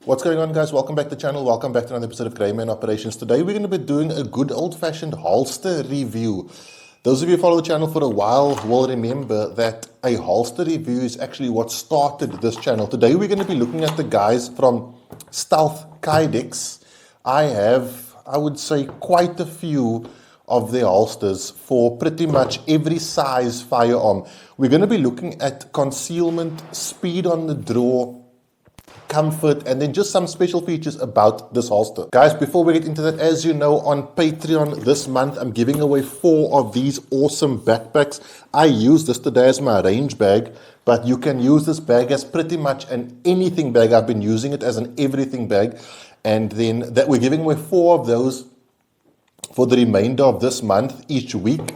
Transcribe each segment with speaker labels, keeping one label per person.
Speaker 1: What's going on, guys? Welcome back to the channel. Welcome back to another episode of Greyman Operations. Today we're going to be doing a good old-fashioned holster review. Those of you who follow the channel for a while will remember that a holster review is actually what started this channel. Today we're going to be looking at the guys from Stealth Kydex. I have, I would say, quite a few of their holsters for pretty much every size firearm. We're going to be looking at concealment, speed on the draw, comfort, and then just some special features about this holster. Guys, before we get into that, as you know, on Patreon this month, I'm giving away 4 of these awesome backpacks. I use this today as my range bag, but you can use this bag as pretty much an anything bag. I've been using it as an everything bag. And then that we're giving away 4 of those for the remainder of this month, each week.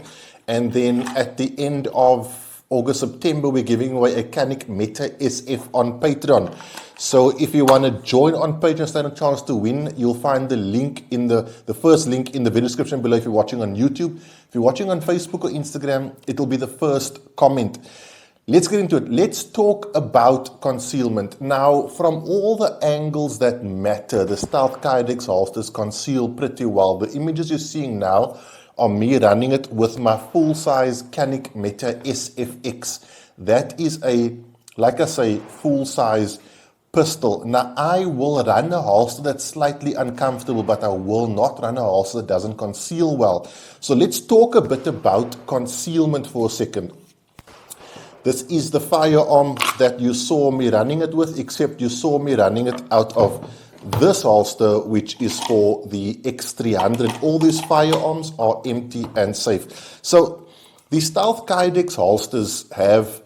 Speaker 1: And then at the end of August, September, we're giving away a Canik Meta SF on Patreon. So if you want to join on Patreon, stand a chance to win, you'll find the link in the first link in the video description below if you're watching on YouTube. If you're watching on Facebook or Instagram, it'll be the first comment. Let's get into it. Let's talk about concealment. Now, from all the angles that matter, the Stealth Kydex holsters conceal pretty well. The images you're seeing now are me running it with my full-size Canik Meta SFX. That is a, like I say, full-size pistol. Now, I will run a holster that's slightly uncomfortable, but I will not run a holster that doesn't conceal well. So let's talk a bit about concealment for a second. This is the firearm that you saw me running it with, except you saw me running it out of this holster, which is for the X300. All these firearms are empty and safe. So the Stealth Kydex holsters have,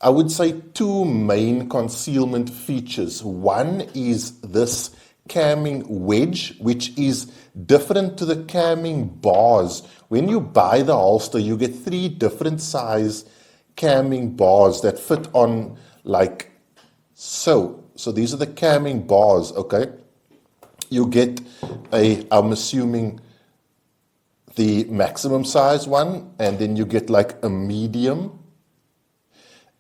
Speaker 1: I would say, 2 main concealment features. One is this camming wedge, which is different to the camming bars. When you buy the holster, you get 3 different size camming bars that fit on like so. So these are the camming bars, okay? You get I'm assuming the maximum size one, and then you get like a medium,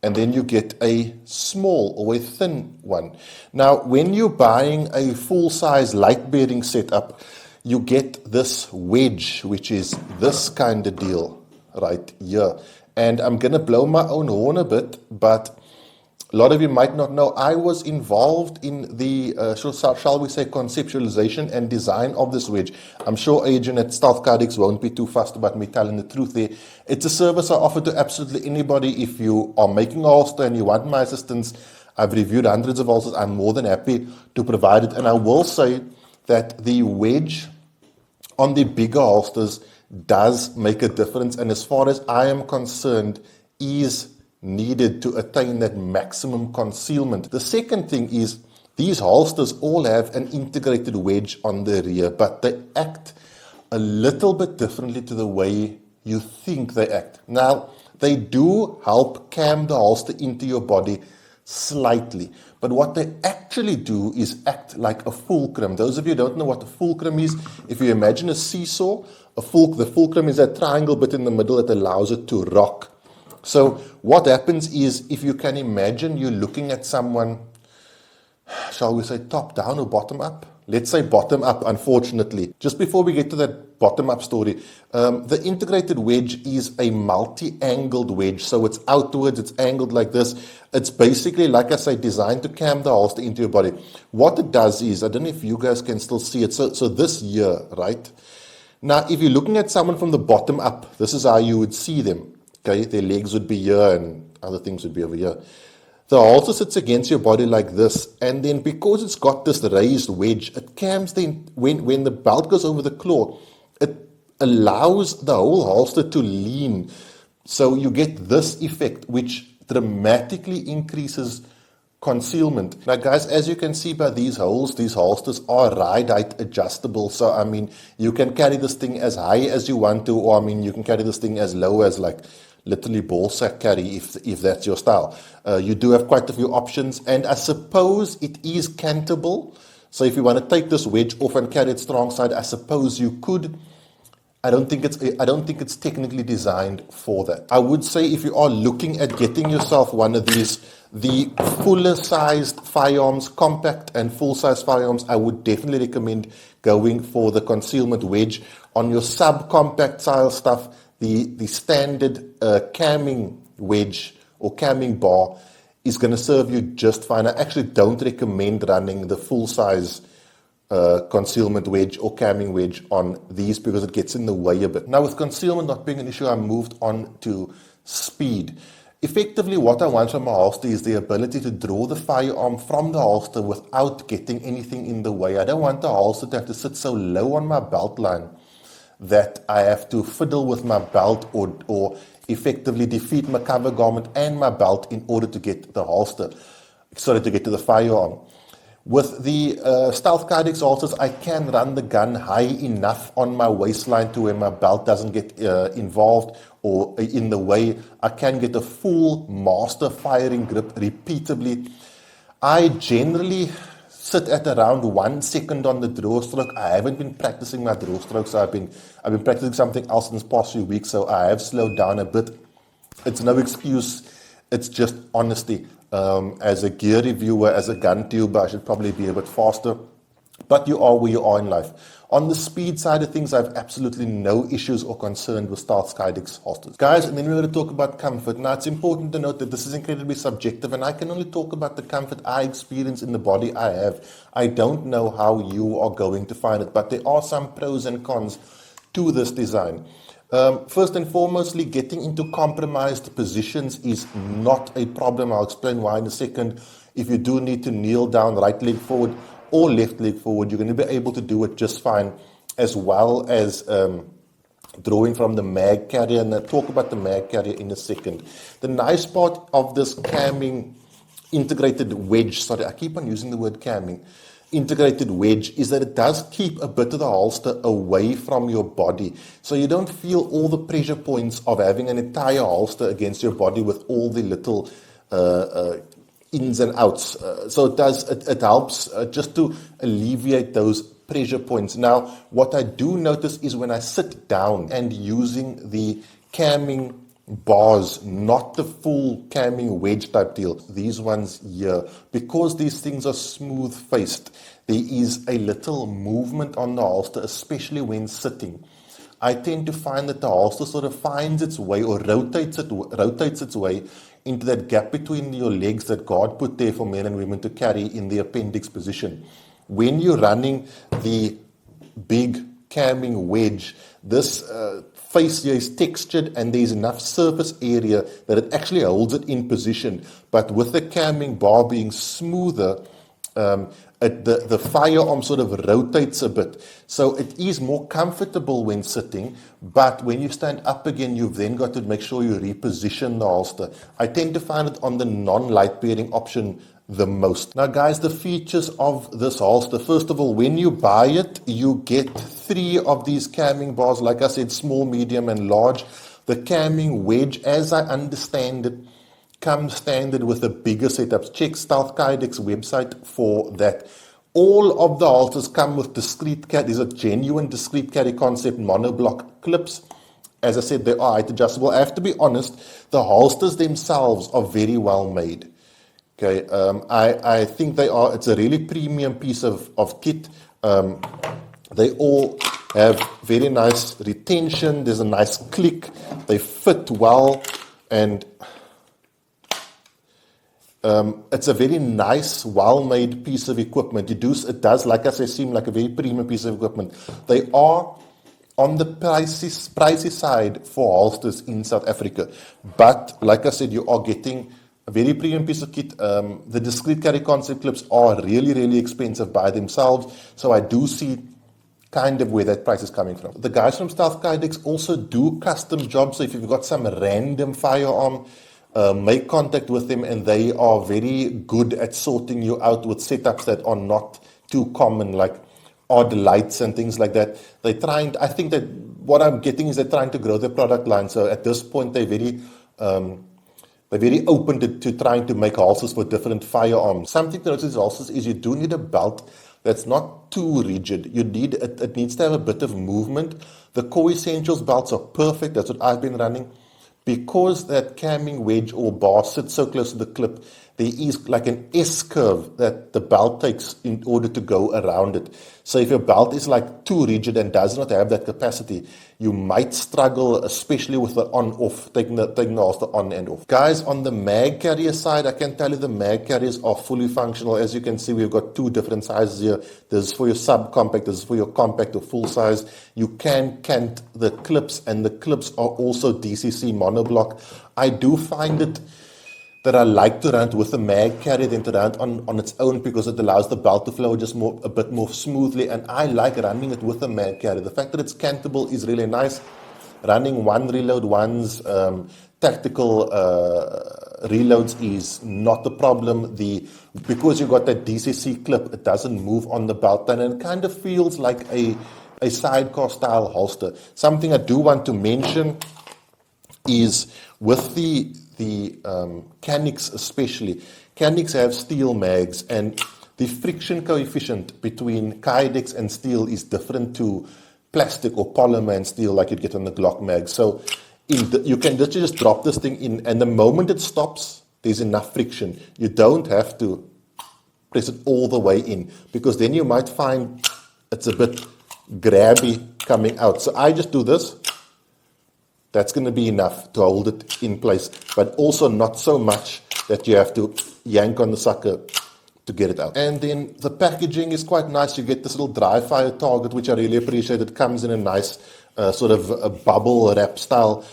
Speaker 1: and then you get a small or a thin one. Now, when you're buying a full-size light-bearing setup, you get this wedge, which is this kind of deal right here. And I'm going to blow my own horn a bit, but a lot of you might not know, I was involved in the, shall we say, conceptualization and design of this wedge. I'm sure Adrian at Stealth Kydex won't be too fussed about me telling the truth there. It's a service I offer to absolutely anybody. If you are making a holster and you want my assistance, I've reviewed hundreds of holsters. I'm more than happy to provide it. And I will say that the wedge on the bigger holsters does make a difference, and as far as I am concerned, is needed to attain that maximum concealment. The second thing is these holsters all have an integrated wedge on the rear, but they act a little bit differently to the way you think they act. Now, they do help cam the holster into your body slightly, but what they actually do is act like a fulcrum. Those of you who don't know what a fulcrum is, if you imagine a seesaw, the fulcrum is that triangle bit in the middle that allows it to rock. So what happens is, if you can imagine you're looking at someone, shall we say top down or bottom up? Let's say bottom up, unfortunately. Just before we get to that bottom up story, the integrated wedge is a multi-angled wedge. So it's outwards, it's angled like this. It's basically, like I say, designed to cam the holster into your body. What it does is, I don't know if you guys can still see it. So this here, right? Now, if you're looking at someone from the bottom up, this is how you would see them. Okay, their legs would be here and other things would be over here. The holster sits against your body like this, and then because it's got this raised wedge, it cams when the belt goes over the claw, it allows the whole holster to lean. So you get this effect, which dramatically increases concealment. Now, guys, as you can see by these holes, these holsters are ride height adjustable. So, I mean, you can carry this thing as high as you want to, or I mean, you can carry this thing as low as like literally ball sack carry if that's your style. You do have quite a few options, and I suppose it is cantable. So if you want to take this wedge off and carry it strong side, I suppose you could. I don't think it's technically designed for that. I would say if you are looking at getting yourself one of these, The fuller sized firearms, compact and full size firearms, I would definitely recommend going for the concealment wedge. On your subcompact style stuff, the standard camming wedge or camming bar is going to serve you just fine. I actually don't recommend running the full size concealment wedge or camming wedge on these because it gets in the way a bit. Now, with concealment not being an issue, I moved on to speed. Effectively, what I want from a holster is the ability to draw the firearm from the holster without getting anything in the way. I don't want the holster to have to sit so low on my belt line that I have to fiddle with my belt or effectively defeat my cover garment and my belt in order to get the holster, to get to the firearm. With the Stealth Kydex holsters, I can run the gun high enough on my waistline to where my belt doesn't get involved or in the way. I can get a full master firing grip repeatedly. I generally sit at around 1 second on the draw stroke. I haven't been practicing my draw stroke, so I've been practicing something else in this past few weeks, so I have slowed down a bit. It's no excuse. It's just honesty. As a gear reviewer, as a gun tuber, I should probably be a bit faster. But you are where you are in life. On the speed side of things, I have absolutely no issues or concern with Stealth Kydex holsters. Guys, and then we're going to talk about comfort. Now, it's important to note that this is incredibly subjective, and I can only talk about the comfort I experience in the body I have. I don't know how you are going to find it, but there are some pros and cons to this design. First and foremostly, getting into compromised positions is not a problem. I'll explain why in a second. If you do need to kneel down, right leg forward or left leg forward, you're going to be able to do it just fine, as well as drawing from the mag carrier. And I'll talk about the mag carrier in a second. The nice part of this camming integrated wedge, I keep on using the word camming, integrated wedge, is that it does keep a bit of the holster away from your body. So you don't feel all the pressure points of having an entire holster against your body with all the little ins and outs. So it helps just to alleviate those pressure points. Now, what I do notice is when I sit down and using the camming bars, not the full camming wedge type deal, these ones here, because these things are smooth faced, there is a little movement on the holster, especially when sitting. I tend to find that the holster sort of finds its way or rotates its way into that gap between your legs that God put there for men and women to carry in the appendix position. When you're running the big camming wedge, this face here is textured and there's enough surface area that it actually holds it in position. But with the camming bar being smoother, the firearm sort of rotates a bit. So it is more comfortable when sitting, but when you stand up again, you've then got to make sure you reposition the holster. I tend to find it on the non-light bearing option the most. Now guys, the features of this holster. First of all, when you buy it, you get 3 of these camming bars, like I said, small, medium and large. The camming wedge, as I understand it, comes standard with the bigger setups. Check Stealth Kydex website for that. All of the holsters come with discrete carry. These are genuine discrete carry concept monoblock clips. As I said, they are height adjustable. I have to be honest, the holsters themselves are very well made. Okay, I think they are. It's a really premium piece of kit. They all have very nice retention. There's a nice click. They fit well, and it's a very nice, well-made piece of equipment. It does, like I say, seem like a very premium piece of equipment. They are on the pricey side for holsters in South Africa, but like I said, you are getting a very premium piece of kit. The discrete carry concept clips are really, really expensive by themselves, so I do see kind of where that price is coming from. The guys from Stealth Kydex also do custom jobs, so if you've got some random firearm, make contact with them, and they are very good at sorting you out with setups that are not too common, like odd lights and things like that. I think that what I'm getting is they're trying to grow their product line, so at this point they're very open to trying to make holsters for different firearms. Something to notice with holsters is you do need a belt that's not too rigid. It needs to have a bit of movement. The Core Essentials belts are perfect. That's what I've been running. Because that camming wedge or bar sits so close to the clip, there is like an S-curve that the belt takes in order to go around it. So if your belt is like too rigid and does not have that capacity, you might struggle, especially with the on-off, taking the holster on and off. Guys, on the mag carrier side, I can tell you the mag carriers are fully functional. As you can see, we've got two different sizes here. This is for your subcompact, this is for your compact or full size. You can cant the clips, and the clips are also DCC monoblock. I do find it that I like to run it with a mag carrier than to run it on its own, because it allows the belt to flow just a bit more smoothly, and I like running it with a mag carrier. The fact that it's cantable is really nice. Running one reload, one's tactical reloads is not the problem. Because you got that DCC clip, it doesn't move on the belt, and it kind of feels like a sidecar style holster. Something I do want to mention is with the Kydex especially. Kydex have steel mags, and the friction coefficient between Kydex and steel is different to plastic or polymer and steel like you'd get on the Glock mag. So you can literally just drop this thing in, and the moment it stops, there's enough friction. You don't have to press it all the way in, because then you might find it's a bit grabby coming out. So I just do this. That's going to be enough to hold it in place, but also not so much that you have to yank on the sucker to get it out. And then the packaging is quite nice. You get this little dry fire target, which I really appreciate. It comes in a nice sort of a bubble wrap style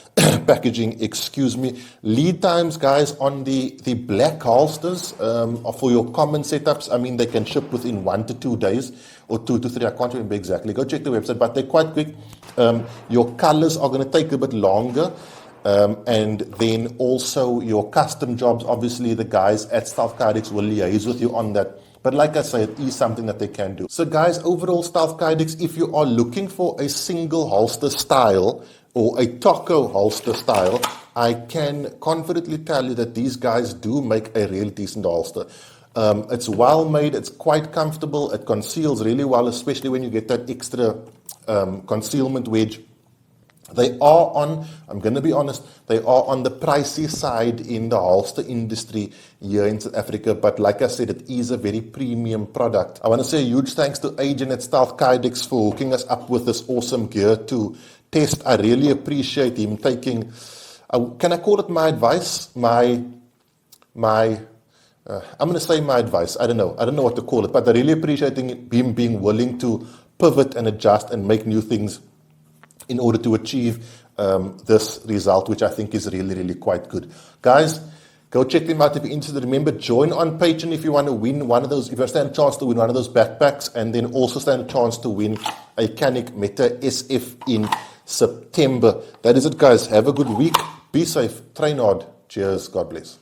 Speaker 1: packaging, excuse me. Lead times, guys, on the black holsters are for your common setups. I mean, they can ship within 1 to 2 days or 2 to 3. I can't remember exactly. Go check the website, but they're quite quick. Your colors are going to take a bit longer. And then also your custom jobs, obviously the guys at Stealth Kydex will liaise with you on that. But like I said, it is something that they can do. So guys, overall Stealth Kydex, if you are looking for a single holster style or a taco holster style, I can confidently tell you that these guys do make a real decent holster. It's well made, it's quite comfortable, it conceals really well, especially when you get that extra concealment wedge. They are on, I'm going to be honest, they are on the pricey side in the holster industry here in South Africa. But like I said, it is a very premium product. I want to say a huge thanks to Agent at Stealth Kydex for hooking us up with this awesome gear to test. I really appreciate him taking, can I call it my advice? I'm going to say my advice. I don't know what to call it, but I really appreciate him being willing to pivot and adjust and make new things in order to achieve this result, which I think is really, really quite good. Guys, go check them out if you're interested. Remember, join on Patreon if you want to win one of those, if you stand a chance to win one of those backpacks, and then also stand a chance to win a Kydex Meta SF in September. That is it, guys. Have a good week. Be safe. Train hard. Cheers. God bless.